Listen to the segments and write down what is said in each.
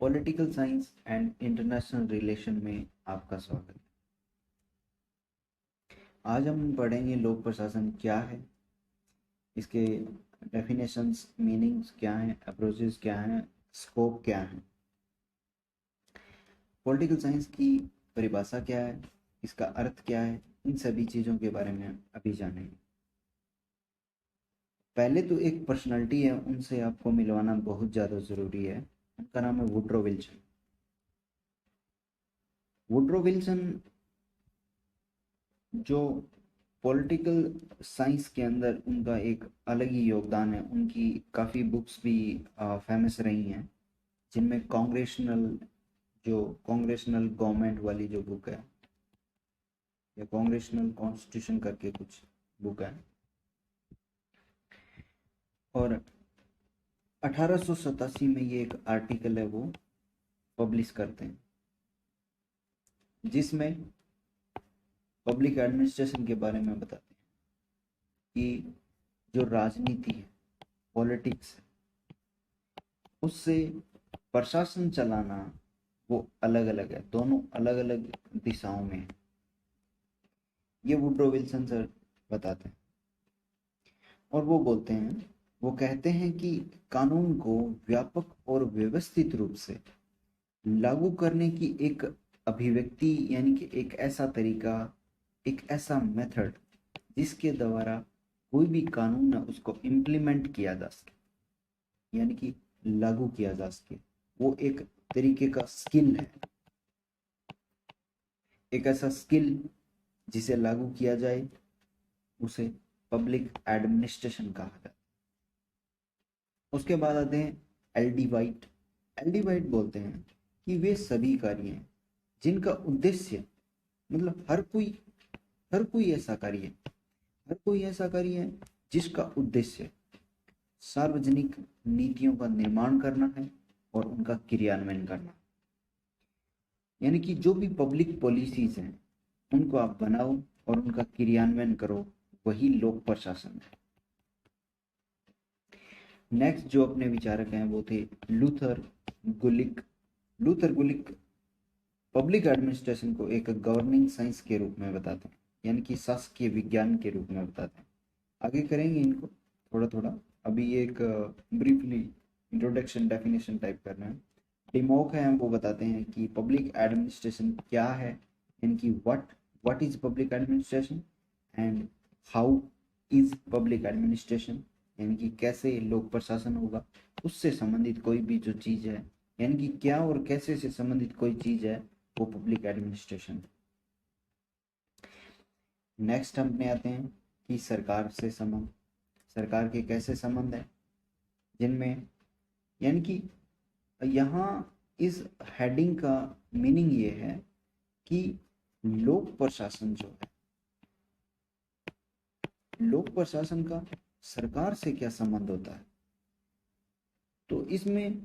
Political science and international relation में आपका स्वागत है। आज हम पढ़ेंगे लोक प्रशासन क्या है, इसके डेफिनेशंस, मीनिंग्स क्या हैं, अप्रोचेस क्या हैं, स्कोप क्या है। पॉलिटिकल साइंस की परिभाषा क्या है, इसका अर्थ क्या है, इन सभी चीज़ों के बारे में अभी जानेंगे। पहले तो एक पर्सनालिटी है, उनसे आपको मिलवाना बहुत ज़्यादा ज़रूरी है। उनका नाम है वुड्रो विल्सन। वुड्रो विल्सन जो पॉलिटिकल साइंस के अंदर उनका एक अलग ही योगदान है। उनकी काफ़ी बुक्स भी फेमस रही हैं, जिनमें कांग्रेशनल गवर्नमेंट वाली जो बुक है, या कांग्रेशनल कॉन्स्टिट्यूशन करके कुछ बुक है, और 1887 में ये एक आर्टिकल है वो पब्लिश करते हैं, जिसमें पब्लिक एडमिनिस्ट्रेशन के बारे में बताते हैं कि जो राजनीति है, पॉलिटिक्स है, उससे प्रशासन चलाना वो अलग अलग है, दोनों अलग अलग दिशाओं में है। ये वुड्रो विल्सन सर बताते हैं, और वो कहते हैं कि कानून को व्यापक और व्यवस्थित रूप से लागू करने की एक अभिव्यक्ति, यानी कि एक ऐसा तरीका, एक ऐसा मेथड जिसके द्वारा कोई भी कानून है उसको इम्प्लीमेंट किया जा सके, यानी कि लागू किया जा सके। वो एक तरीके का स्किल है, एक ऐसा स्किल जिसे लागू किया जाए, उसे पब्लिक एडमिनिस्ट्रेशन कहा जाता है। उसके बाद आते हैं L D white. L D white बोलते हैं कि वे सभी कार्य हैं जिनका उद्देश्य, मतलब हर कोई ऐसा कार्य है जिसका उद्देश्य सार्वजनिक नीतियों का निर्माण करना है और उनका क्रियान्वयन करना। यानी कि जो भी पब्लिक पॉलिसीज हैं उनको आप बनाओ और उनका क्रियान्वयन करो, वही लोक प्रशासन है। नेक्स्ट जो अपने विचारक हैं वो थे लूथर गुलिक। लूथर गुलिक पब्लिक एडमिनिस्ट्रेशन को एक गवर्निंग साइंस के रूप में बताते हैं, यानी कि शासकीय विज्ञान के रूप में बताते हैं। आगे करेंगे इनको थोड़ा थोड़ा, अभी एक ब्रीफली इंट्रोडक्शन डेफिनेशन टाइप करना है। डिमोक है, वो बताते हैं कि पब्लिक एडमिनिस्ट्रेशन क्या है, यानी कि what is public administration and how is public administration, यानी कि कैसे लोक प्रशासन होगा, उससे संबंधित कोई भी जो चीज़ है, यानी कि क्या और कैसे से संबंधित कोई चीज़ है, वो पब्लिक एडमिनिस्ट्रेशन। नेक्स्ट हम अपने आते हैं कि सरकार से संबंध, सरकार के कैसे संबंध है, जिनमें, यानी कि यहाँ इस हेडिंग का मीनिंग ये है कि लोक प्रशासन जो है, लोक प्रशासन का सरकार से क्या संबंध होता है। तो इसमें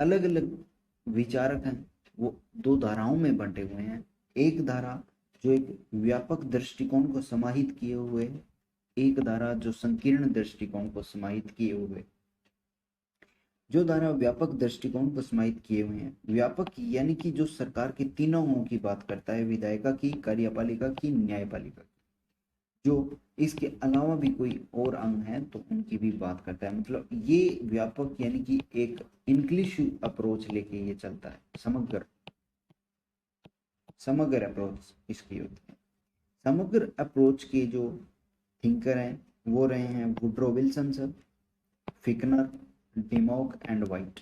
अलग अलग विचारक हैं, वो दो धाराओं में बंटे हुए हैं। एक धारा जो एक व्यापक दृष्टिकोण को समाहित किए हुए है, एक धारा जो संकीर्ण दृष्टिकोण को समाहित किए हुए। जो धारा व्यापक दृष्टिकोण को समाहित किए हुए हैं, व्यापक यानी कि जो सरकार के तीनों अंगों की बात करता है, विधायिका की, कार्यपालिका की, न्यायपालिका की। जो इसके अलावा भी कोई और अंग है तो उनकी भी बात करता है। मतलब ये व्यापक यानी कि एक इंक्लूसिव अप्रोच लेके ये चलता है, समग्र अप्रोच इसकी होती है। समग्र अप्रोच के जो थिंकर हैं वो रहे हैं Woodrow Wilson sir, Pfiffner, Dimock and White.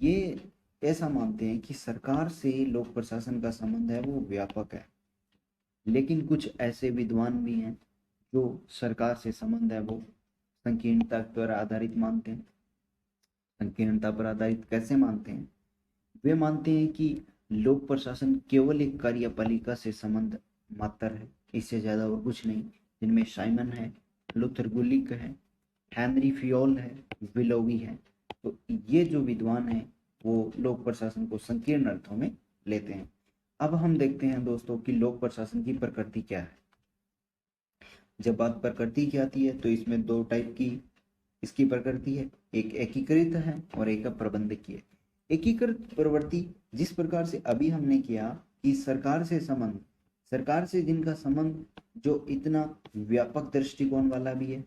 ये ऐसा मानते हैं कि सरकार से लोक प्रशासन का संबंध है वो व्यापक है, लेकिन कुछ ऐसे विद्वान भी हैं जो सरकार से संबंध है वो संकीर्णता पर आधारित मानते हैं। संकीर्णता पर आधारित कैसे मानते हैं? वे मानते हैं कि लोक प्रशासन केवल एक कार्यपालिका से संबंध मात्र है, इससे ज्यादा और कुछ नहीं। जिनमें साइमन है, लुथर गुलिक है, हेनरी फियोल है, विलोवी है। तो ये जो विद्वान है वो लोक प्रशासन को संकीर्ण अर्थों में लेते हैं। अब हम देखते हैं दोस्तों कि लोक प्रशासन की प्रकृति क्या है। जब बात प्रकृति की आती है तो इसमें दो टाइप की इसकी प्रकृति है, एक एकीकृत है और एक प्रबंधकीय। एकीकृत प्रवृत्ति जिस प्रकार से अभी हमने किया कि सरकार से संबंध, सरकार से जिनका संबंध जो इतना व्यापक दृष्टिकोण वाला भी है,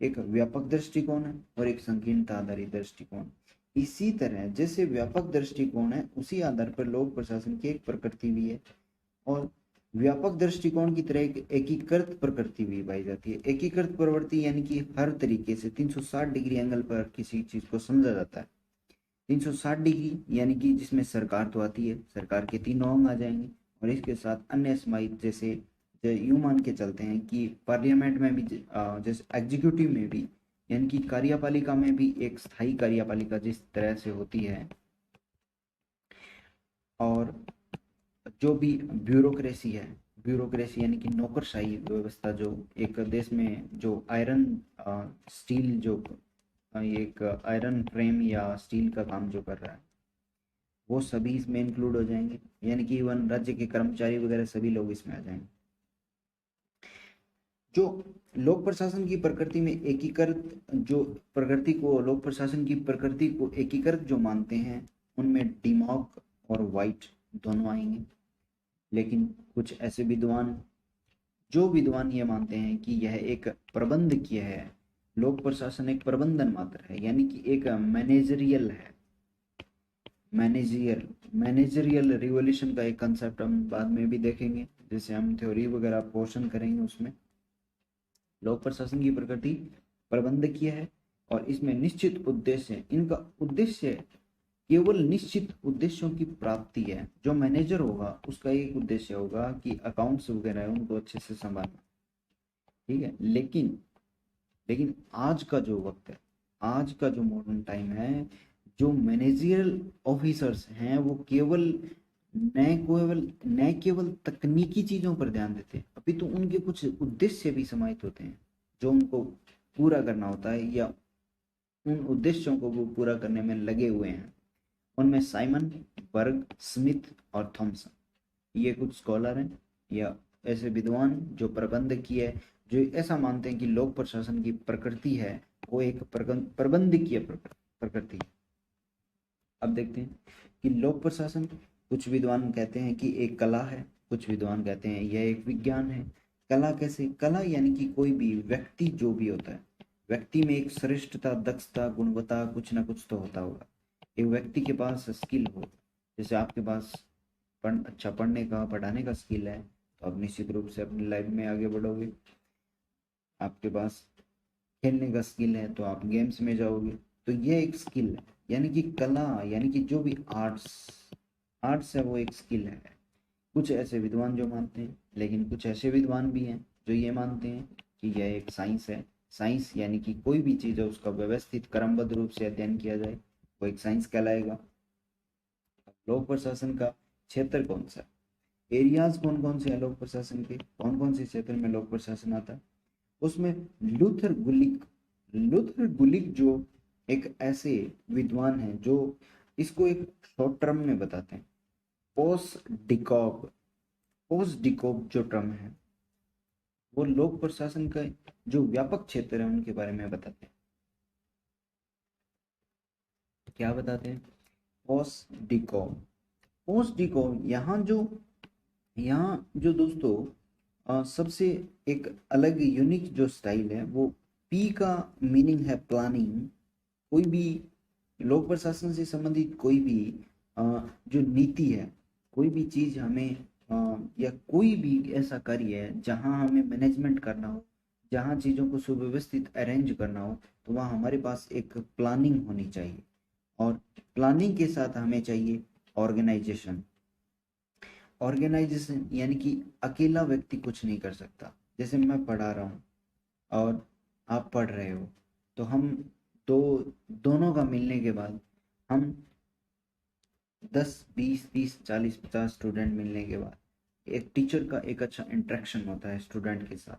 एक व्यापक दृष्टिकोण है और एक संकीर्णता आधारित दृष्टिकोण। इसी तरह जैसे व्यापक दृष्टिकोण है उसी आधार पर लोक प्रशासन की एक प्रकृति भी है, और व्यापक दृष्टिकोण की तरह एक एकीकृत प्रकृति भी पाई जाती है। एकीकृत प्रवृत्ति यानी कि हर तरीके से 360 डिग्री एंगल पर किसी चीज को समझा जाता है। 360 डिग्री यानी कि जिसमें सरकार तो आती है, सरकार के तीनों अंग आ जाएंगे, और इसके साथ अन्य समाहित जैसे यूं मान के चलते हैं कि पार्लियामेंट में भी जैसे एग्जीक्यूटिव में भी, यानी कि कार्यपालिका में भी एक स्थायी कार्यपालिका जिस तरह से होती है, और जो भी ब्यूरोक्रेसी है, ब्यूरोक्रेसी यानी कि नौकरशाही व्यवस्था जो एक देश में जो आयरन स्टील जो एक आयरन फ्रेम या स्टील का काम जो कर रहा है वो सभी इसमें इंक्लूड हो जाएंगे, यानी कि इवन राज्य के कर्मचारी वगैरह सभी लोग इसमें आ जाएंगे। जो लोक प्रशासन की प्रकृति में एकीकृत, जो प्रकृति को लोक प्रशासन की प्रकृति को एकीकृत जो मानते हैं उनमें डिमॉक और वाइट दोनों आएंगे। लेकिन कुछ ऐसे विद्वान, जो विद्वान ये मानते हैं कि यह एक प्रबंधकीय है, लोक प्रशासन एक प्रबंधन मात्र है, यानी कि एक मैनेजरियल है। मैनेजरियल रिवोल्यूशन का एक कंसेप्ट हम बाद में भी देखेंगे, जैसे हम थ्योरी वगैरह पोर्शन करेंगे उसमें। लोक प्रशासन की प्रकृति प्रबंधकीय है और इसमें निश्चित उद्देश्य है। इनका उद्देश्य केवल निश्चित उद्देश्यों की प्राप्ति है। जो मैनेजर होगा उसका एक उद्देश्य होगा कि अकाउंट्स वगैरह है उनको अच्छे से संभालना, ठीक है। लेकिन आज का जो वक्त है, आज का जो मॉडर्न टाइम है, जो मैनेजरियल ऑफिसर्स हैं वो न केवल तकनीकी चीजों पर ध्यान देते हैं, अभी तो उनके कुछ उद्देश्य भी समाहित होते हैं जो उनको पूरा करना होता है, या उन उद्देश्यों को वो पूरा करने में लगे हुए हैं। उनमें साइमन, बर्ग, स्मिथ और थॉमसन ये कुछ स्कॉलर हैं या ऐसे विद्वान जो प्रबंधकीय है, जो ऐसा मानते हैं कि लोक प्रशासन की प्रकृति है वो एक प्रबंधकीय प्रकृति है। अब देखते हैं कि लोक प्रशासन, कुछ विद्वान कहते हैं कि एक कला है, कुछ विद्वान कहते हैं यह एक विज्ञान है। कला कैसे? कला यानी कि कोई भी व्यक्ति जो भी होता है, व्यक्ति में एक श्रेष्ठता, दक्षता, गुणवत्ता कुछ ना कुछ तो होता होगा। एक व्यक्ति के पास स्किल हो, जैसे आपके पास अच्छा पढ़ने का, पढ़ाने का स्किल है तो आप निश्चित रूप से अपनी लाइफ में आगे बढ़ोगे। आपके पास खेलने का स्किल है तो आप गेम्स में जाओगे। तो ये एक स्किल है, यानी कि कला यानी कि जो भी आर्ट्स है वो एक स्किल है। कुछ ऐसे विद्वान जो मानते हैं, लेकिन कुछ ऐसे विद्वान भी हैं जो ये मानते हैं कि यह एक साइंस है। साइंस यानी कि कोई भी चीज़ है उसका व्यवस्थित क्रमबद्ध रूप से अध्ययन किया जाए वो एक साइंस कहलाएगा। लोक प्रशासन का क्षेत्र कौन सा, एरियाज कौन कौन से हैं लोक प्रशासन के, कौन कौन से क्षेत्र में लोक प्रशासन आता है? उसमें लूथर गुलिक जो एक ऐसे विद्वान हैं जो इसको एक शॉर्ट टर्म में बताते हैं। पोस्ट डिकॉब जो टर्म है वो लोक प्रशासन का जो व्यापक क्षेत्र है उनके बारे में बताते हैं। क्या बताते हैं? पोस्ट डिकॉब यहाँ जो दोस्तों सबसे एक अलग यूनिक जो स्टाइल है वो पी का मीनिंग है प्लानिंग। कोई भी लोक प्रशासन से संबंधित कोई भी जो नीति है, कोई भी चीज हमें या कोई भी ऐसा कार्य है जहां हमें मैनेजमेंट करना हो, जहां चीजों को सुव्यवस्थित अरेंज करना हो, तो वहाँ हमारे पास एक प्लानिंग होनी चाहिए। और प्लानिंग के साथ हमें चाहिए ऑर्गेनाइजेशन यानी कि अकेला व्यक्ति कुछ नहीं कर सकता। जैसे मैं पढ़ा रहा हूँ और आप पढ़ रहे हो, तो हम दोनों का मिलने के बाद हम 10, 20, 30, 40, 50 स्टूडेंट मिलने के बाद एक टीचर का एक अच्छा इंटरेक्शन होता है स्टूडेंट के साथ,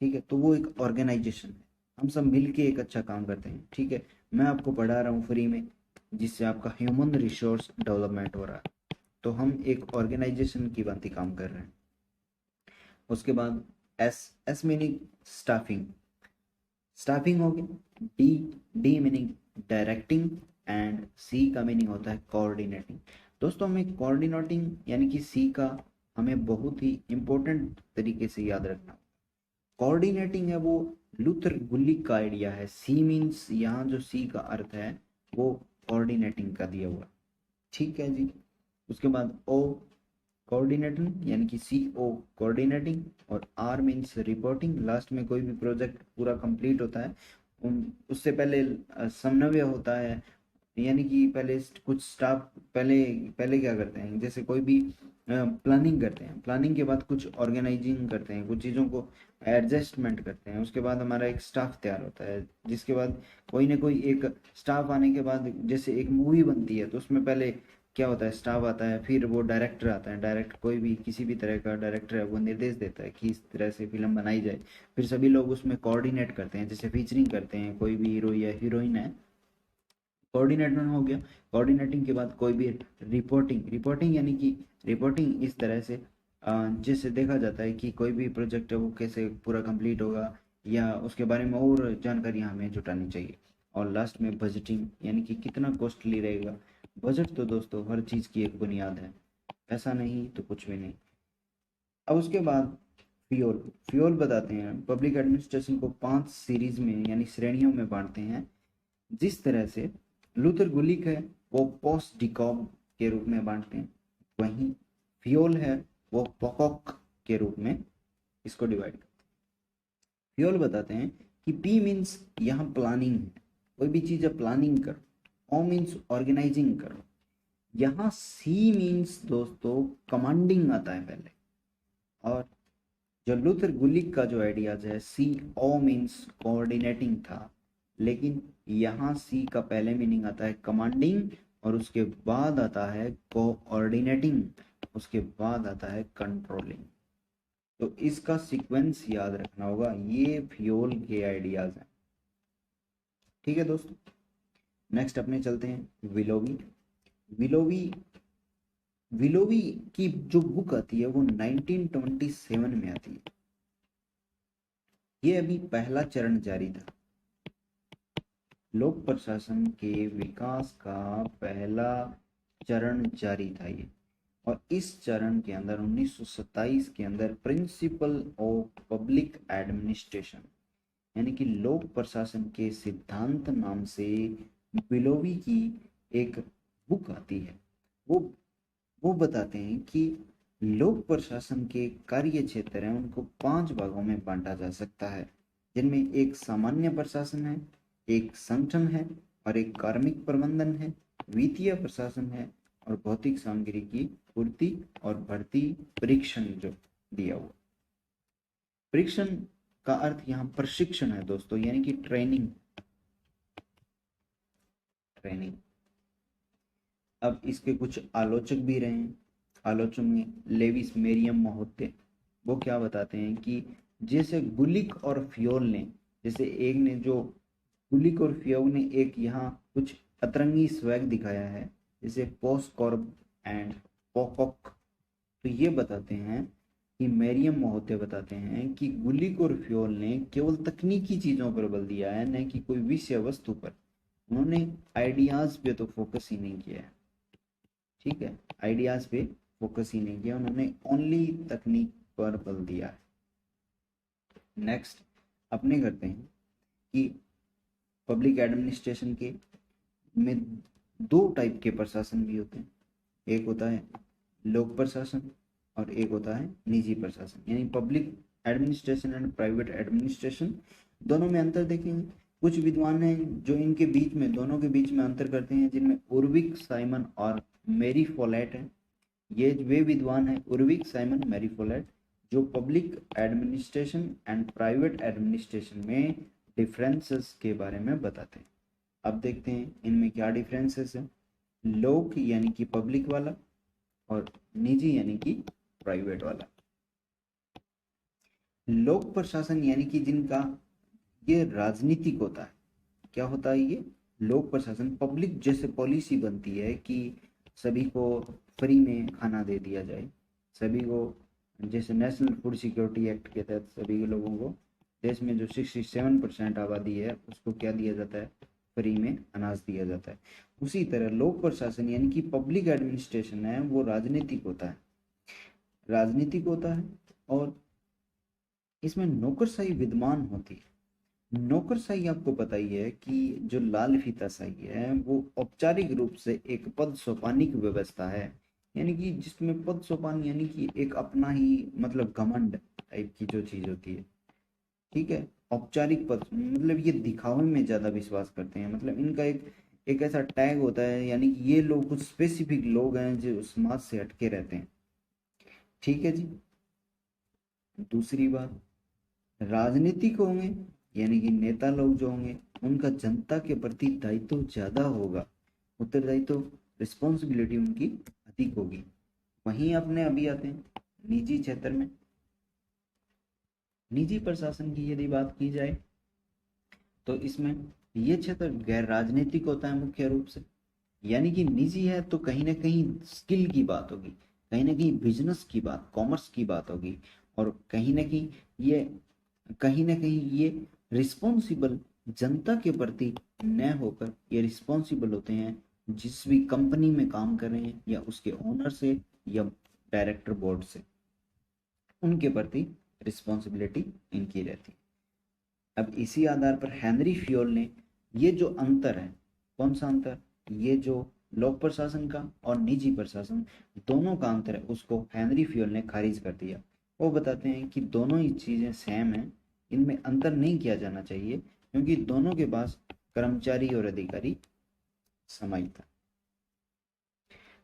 ठीक है। तो वो एक ऑर्गेनाइजेशन है, हम सब मिलके एक अच्छा काम करते हैं, ठीक है। मैं आपको पढ़ा रहा हूँ फ्री में, जिससे आपका ह्यूमन रिसोर्स डेवलपमेंट हो रहा है, तो हम एक ऑर्गेनाइजेशन की भांति काम कर रहे हैं। उसके बाद एस मीनिंग स्टाफिंग हो गया, डी मीनिंग डायरेक्टिंग, एंड सी का मीनिंग होता है कोऑर्डिनेटिंग। दोस्तों हमें कोऑर्डिनेटिंग यानी कि सी का हमें बहुत ही इंपॉर्टेंट तरीके से याद रखना। कोऑर्डिनेटिंग है वो लूथर गुलिक का आइडिया है। सी मीन्स यहाँ जो सी का अर्थ है वो कोऑर्डिनेटिंग का दिया हुआ, ठीक है जी। उसके बाद ओ कोऑर्डिनेटिंग यानी कि सी ओ कोऑर्डिनेटिंग, और आर मीन्स रिपोर्टिंग। लास्ट में कोई भी प्रोजेक्ट पूरा कंप्लीट होता है उससे पहले समन्वय होता है, यानी कि पहले कुछ स्टाफ पहले पहले क्या करते हैं, जैसे कोई भी प्लानिंग करते हैं, प्लानिंग के बाद कुछ ऑर्गेनाइजिंग करते हैं, कुछ चीज़ों को एडजस्टमेंट करते हैं, उसके बाद हमारा एक स्टाफ तैयार होता है, जिसके बाद कोई ना कोई एक स्टाफ आने के बाद जैसे एक मूवी बनती है तो उसमें पहले क्या होता है, स्टाफ आता है, फिर वो डायरेक्टर आता है, डायरेक्ट कोई भी किसी भी तरह का डायरेक्टर है वो निर्देश देता है कि इस तरह से फिल्म बनाई जाए, फिर सभी लोग उसमें कोऑर्डिनेट करते हैं, जैसे फीचरिंग करते हैं, कोई भी हीरो या हीरोइन है, कोऑर्डिनेटर हो गया। कोऑर्डिनेटिंग के बाद कोई भी रिपोर्टिंग, रिपोर्टिंग यानी कि रिपोर्टिंग इस तरह से जैसे देखा जाता है कि कोई भी प्रोजेक्ट है वो कैसे पूरा कंप्लीट होगा या उसके बारे में और जानकारियां हमें जुटानी चाहिए। और लास्ट में बजटिंग यानी कि कितना कॉस्टली रहेगा। बजट तो दोस्तों हर चीज़ की एक बुनियाद है, ऐसा नहीं तो कुछ भी नहीं। अब उसके बाद फ्यूल, फ्यूल बताते हैं। पब्लिक एडमिनिस्ट्रेशन को 5 सीरीज में यानी श्रेणियों में बांटते हैं। जिस तरह से लूथर गुलिक है वो पोस्ट डिकॉब के रूप में बांटते हैं, वहीं फ्योल है वो पोकॉक के रूप में इसको डिवाइड करते हैं। फ्योल बताते हैं कि पी मीन्स यहाँ प्लानिंग है, कोई भी चीज़ प्लानिंग करो। ओ मीन्स ऑर्गेनाइजिंग करो। यहाँ सी मीन्स दोस्तों कमांडिंग आता है पहले, और जो लूथर गुलिक का जो आइडियाज है सी ओ मीन्स कोऑर्डिनेटिंग था, लेकिन यहाँ सी का पहले मीनिंग आता है कमांडिंग, और उसके बाद आता है कोऑर्डिनेटिंग, उसके बाद आता है कंट्रोलिंग। तो इसका सीक्वेंस याद रखना होगा, ये फ्यूल के आइडियाज हैं, ठीक है दोस्तों। नेक्स्ट अपने चलते हैं विलोवी। विलोवी विलोवी की जो बुक आती है वो 1927 में आती है। ये अभी पहला चरण जारी था, लोक प्रशासन के विकास का पहला चरण जारी था ये, और इस चरण के अंदर 1927 के अंदर प्रिंसिपल ऑफ पब्लिक एडमिनिस्ट्रेशन यानी कि लोक प्रशासन के सिद्धांत नाम से बिलोवी की एक बुक आती है। वो बताते हैं कि लोक प्रशासन के कार्य क्षेत्र हैं उनको 5 भागों में बांटा जा सकता है, जिनमें एक सामान्य प्रशासन है, एक संगठन है, और एक कार्मिक प्रबंधन है, वित्तीय प्रशासन है, और भौतिक सामग्री की पूर्ति और भर्ती परीक्षण जो दिया हुआ। परीक्षण का अर्थ यहाँ प्रशिक्षण है दोस्तों, यानी कि ट्रेनिंग। अब इसके कुछ आलोचक भी रहे हैं। आलोचक में लेविस मेरियम महोदय, वो क्या बताते हैं कि जैसे गुलिक और फ्योल ने, जैसे एक ने जो गुलिक और फ्योल ने एक यहाँ कुछ अतरंगी स्वैग दिखाया है, जैसे पोस्टकॉर्ब एंड पोकॉक, तो ये बताते हैं कि मेरियम महोदय बताते हैं कि गुलिक और फ्योल ने केवल तकनीकी चीजों पर बल दिया है, न कि कोई विषय वस्तु पर। उन्होंने आइडियाज पे तो फोकस ही नहीं किया है, ठीक है, आइडियाज पे फोकस ही नहीं किया, उन्होंने ओनली तकनीक पर बल दिया है। नेक्स्ट अपने करते हैं कि पब्लिक एडमिनिस्ट्रेशन के में 2 टाइप के प्रशासन भी होते हैं, एक होता है लोक प्रशासन और एक होता है निजी प्रशासन, यानी public administration and private administration. दोनों में अंतर देखेंगे। कुछ विद्वान हैं जो इनके बीच में, दोनों के बीच में अंतर करते हैं, जिनमें उर्विक साइमन और मेरी फोलेट है। ये वे विद्वान हैं उर्विक साइमन मेरी फोलेट, जो public administration and private administration में डिफरेंसेस के बारे में बताते हैं। अब देखते हैं इनमें क्या डिफरेंसेस है। लोक यानी कि पब्लिक वाला, और निजी यानी कि प्राइवेट वाला। लोक प्रशासन यानी कि जिनका ये राजनीतिक होता है। क्या होता है ये लोक प्रशासन? पब्लिक जैसे पॉलिसी बनती है कि सभी को फ्री में खाना दे दिया जाए, सभी को, जैसे नेशनल फूड सिक्योरिटी एक्ट के तहत सभी लोगों को, देश में जो 67% आबादी है उसको क्या दिया जाता है, फ्री में अनाज दिया जाता है। उसी तरह लोक प्रशासन यानी कि पब्लिक एडमिनिस्ट्रेशन है वो राजनीतिक होता है, राजनीतिक होता है और इसमें नौकरशाही विद्यमान होती है। नौकरशाही आपको पता ही है कि जो लाल फीताशाही है वो औपचारिक रूप से एक पद सोपानिक व्यवस्था है, यानी कि जिसमें पद सोपान यानी कि एक अपना ही मतलब घमंड टाइप की जो चीज होती है, ठीक है। औपचारिक पद मतलब ये दिखावे में ज्यादा विश्वास करते हैं, मतलब इनका एक एक ऐसा टैग होता है, यानी कि ये लोग कुछ स्पेसिफिक लोग हैं जो समाज से हटके रहते हैं, ठीक है जी। दूसरी बात, राजनीतिक होंगे यानी कि नेता लोग जो होंगे उनका जनता के प्रति दायित्व ज्यादा होगा, उत्तरदायित्व रिस्पॉन्सिबिलिटी उनकी अधिक होगी। वहीं अपने अभी आते हैं निजी क्षेत्र में। निजी प्रशासन की यदि बात की जाए तो इसमें ये क्षेत्र गैर राजनीतिक होता है मुख्य रूप से, यानी कि निजी है तो कहीं ना कहीं स्किल की बात होगी, कहीं ना कहीं बिजनेस की बात, कॉमर्स की बात होगी, और कहीं ना कहीं ये रिस्पॉन्सिबल जनता के प्रति न होकर ये रिस्पॉन्सिबल होते हैं जिस भी कंपनी में काम कर रहे हैं या उसके ओनर से या डायरेक्टर बोर्ड से, उनके प्रति रिस्पॉन्सिबिलिटी इनकी रहती है। अब इसी आधार पर हेनरी फ्योल ने ये जो अंतर है, कौन सा अंतर, ये जो लोक प्रशासन का और निजी प्रशासन दोनों का अंतर है उसको हेनरी फ्योल ने खारिज कर दिया। वो बताते हैं कि दोनों ही चीजें सेम हैं, इनमें अंतर नहीं किया जाना चाहिए क्योंकि दोनों के पास कर्मचारी और अधिकारी समान था।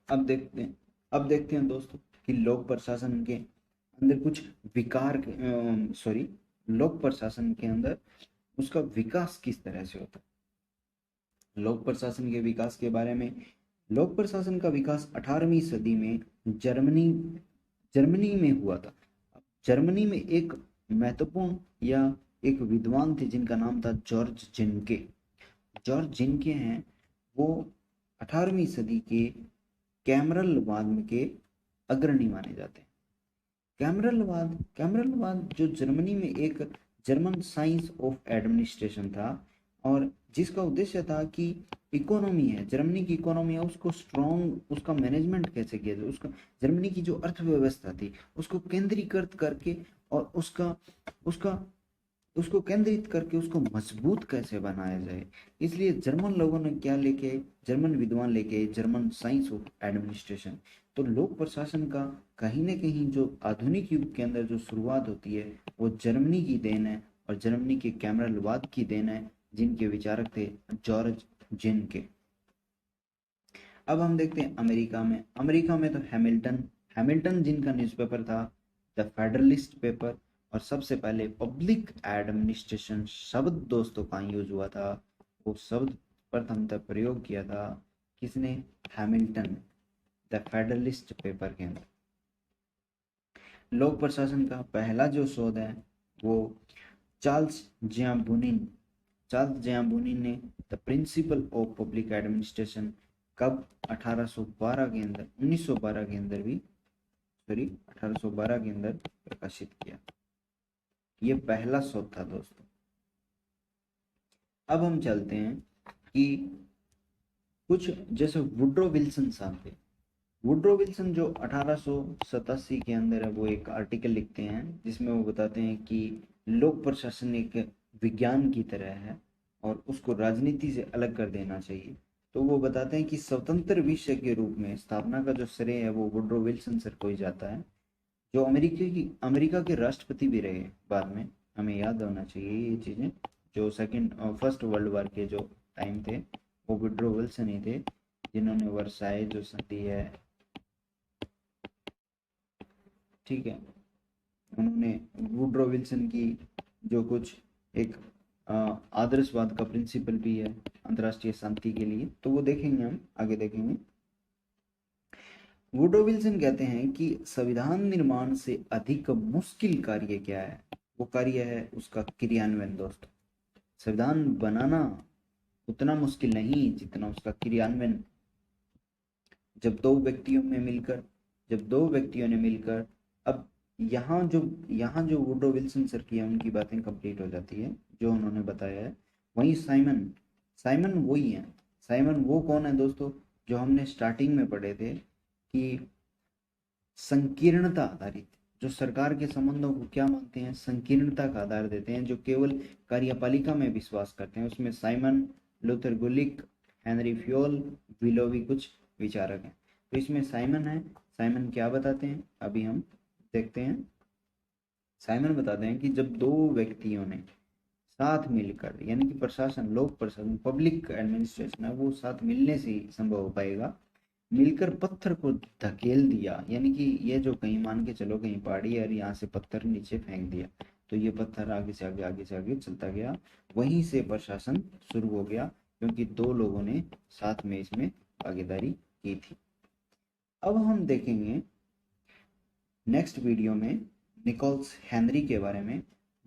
अब देखते हैं दोस्तों कि लोक प्रशासन के अंदर कुछ विकार, सॉरी, लोक प्रशासन के अंदर उसका विकास किस तरह से होता है। लोक प्रशासन के विकास के बारे में, लोक प्रशासन का विकास 18वीं सदी में जर्मनी जर्मनी में हुआ था। जर्मनी में एक महत्वपूर्ण या एक विद्वान थे जिनका नाम था जॉर्ज जिनके। जॉर्ज जिनके हैं वो 18वीं सदी के कैमरलवाद के अग्रणी माने जाते हैं। कैमरलवाद जो जर्मनी में एक जर्मन साइंस ऑफ एडमिनिस्ट्रेशन था और जिसका उद्देश्य था कि इकोनॉमी है, जर्मनी की इकोनॉमी है उसको स्ट्रॉन्ग, उसका मैनेजमेंट कैसे किया जाए, उसका जर्मनी की जो अर्थव्यवस्था थी उसको केंद्रीकृत करके और उसका उसका उसको केंद्रित करके उसको मजबूत कैसे बनाया जाए। इसलिए जर्मन लोगों ने क्या लेके, जर्मन विद्वान लेके जर्मन साइंस ऑफ एडमिनिस्ट्रेशन। तो लोक प्रशासन का कहीं ना कहीं जो आधुनिक युग के अंदर जो शुरुआत होती है वो जर्मनी की देन है और जर्मनी के कैमरलवाद की देन है जिनके विचारक थे जॉर्ज जिनके। अब हम देखते हैं अमेरिका में तो हैमिल्टन जिनका न्यूज़पेपर था द फेडरलिस्ट पेपर, और सबसे पहले पब्लिक एडमिनिस्ट्रेशन शब्द दोस्तों का यूज हुआ था, वो शब्द प्रथमतः प्रयोग किया था किसने, हैमिल्टन, द फेडरलिस्ट पेपर के अंदर। लोक प्रशासन का पहला जो शोध है वो चार्ल्स जियाबुनिन ने the principle of public administration कब, 1812 के अंदर, 1912 के अंदर भी, सॉरी 1812 के अंदर प्रकाशित किया। ये पहला शोध था दोस्तों। अब हम चलते हैं कि कुछ जैसे वुड्रो विल्सन साहब थे। वुड्रो विल्सन जो 1887 के अंदर है वो एक आर्टिकल लिखते हैं जिसमें वो बताते हैं कि लोक प्रशासन एक विज्ञान की तरह है और उसको राजनीति से अलग कर देना चाहिए। तो वो बताते हैं कि स्वतंत्र विषय के रूप में स्थापना का जो श्रेय है वो वुड्रो विल्सन सर को ही जाता है, जो अमेरिका के राष्ट्रपति भी रहे बाद में, हमें याद होना चाहिए ये चीज़ें। जो फर्स्ट वर्ल्ड वॉर के जो टाइम थे वो वुड्रो विल्सन ही थे जिन्होंने वर्साई जो संधि है, ठीक है, उन्होंने वुड्रो विल्सन की जो कुछ एक आदर्शवाद का प्रिंसिपल भी है अंतर्राष्ट्रीय शांति के लिए, तो वो देखेंगे, हम आगे देखेंगे। वुड्रो विल्सन कहते हैं कि संविधान निर्माण से अधिक मुश्किल कार्य क्या है, वो कार्य है उसका क्रियान्वयन। दोस्तों संविधान बनाना उतना मुश्किल नहीं जितना उसका क्रियान्वयन। जब दो व्यक्तियों ने मिलकर, अब यहाँ जो वुड्रो विल्सन सर की है उनकी बातें कंप्लीट हो जाती है जो उन्होंने बताया है। वहीं साइमन वही है। साइमन वो कौन है दोस्तों, जो हमने स्टार्टिंग में पढ़े थे कि संकीर्णता आधारित, जो सरकार के संबंधों को क्या मानते हैं, संकीर्णता का आधार देते हैं, जो केवल कार्यपालिका में विश्वास करते हैं। उसमें साइमन, लूथर गुलिक, हेनरी फ्योल, विलोवी कुछ विचारक हैं। तो इसमें साइमन है, साइमन क्या बताते हैं अभी हम देखते हैं। साइमन बताते हैं कि जब दो व्यक्तियों ने साथ मिलकर, यानी कि प्रशासन, लोक प्रशासन, पब्लिक एडमिनिस्ट्रेशन है, वो साथ मिलने से ही संभव हो पाएगा, मिलकर पत्थर को धकेल दिया, यानी कि ये जो कहीं मान के चलो कहीं पहाड़ी है और यहाँ से पत्थर नीचे फेंक दिया, तो ये पत्थर आगे से आगे, आगे से आगे चलता गया, वहीं से प्रशासन शुरू हो गया, क्योंकि दो लोगों ने साथ में इसमें भागीदारी की थी। अब हम देखेंगे नेक्स्ट वीडियो में निकोल्स हेनरी के बारे में,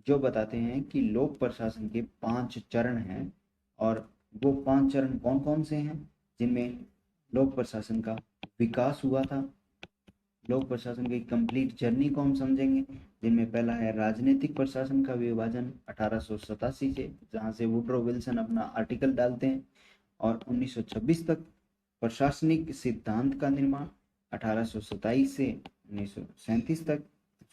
जो बताते हैं कि लोक प्रशासन के 5 चरण हैं, और वो 5 चरण कौन कौन से हैं, जिनमें लोक प्रशासन का विकास हुआ था, लोक प्रशासन की कंप्लीट जर्नी को हम समझेंगे, जिनमें पहला है राजनीतिक प्रशासन का विभाजन 1887 से, जहां से वुड्रो विल्सन अपना आर्टिकल डालते हैं, और 1926 तक प्रशासनिक सिद्धांत का निर्माण, 1827 से 1937 तक,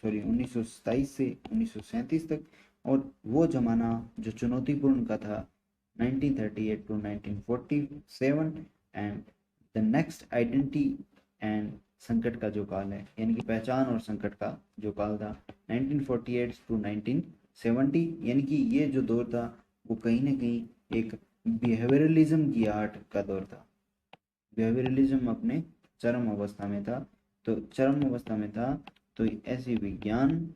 1927 से 1937 तक, और वो जमाना जो चुनौतीपूर्ण का था 1938 to 1947, and the next identity and संकट का जो काल है, यानी कि पहचान और संकट का जो काल था 1948 टू 1970, यानी कि ये जो दौर था वो कहीं ना कहीं एक बिहेवियरलिज्म की आर्ट का दौर था। बिहेवियरलिज्म अपने चरम अवस्था में था, तो ऐसे विज्ञान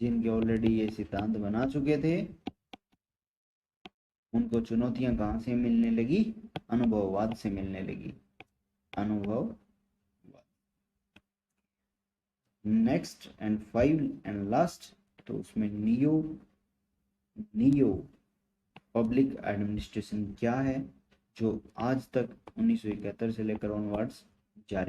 जिनके ऑलरेडी ये सिद्धांत बना चुके थे, उनको चुनौतियां कहाँ से मिलने लगी, अनुभववाद से मिलने लगी, अनुभव। नेक्स्ट एंड 5 एंड लास्ट, तो उसमें नियो पब्लिक एडमिनिस्ट्रेशन क्या है, जो आज तक 1971 से लेकर ऑनवर्ड्स जारी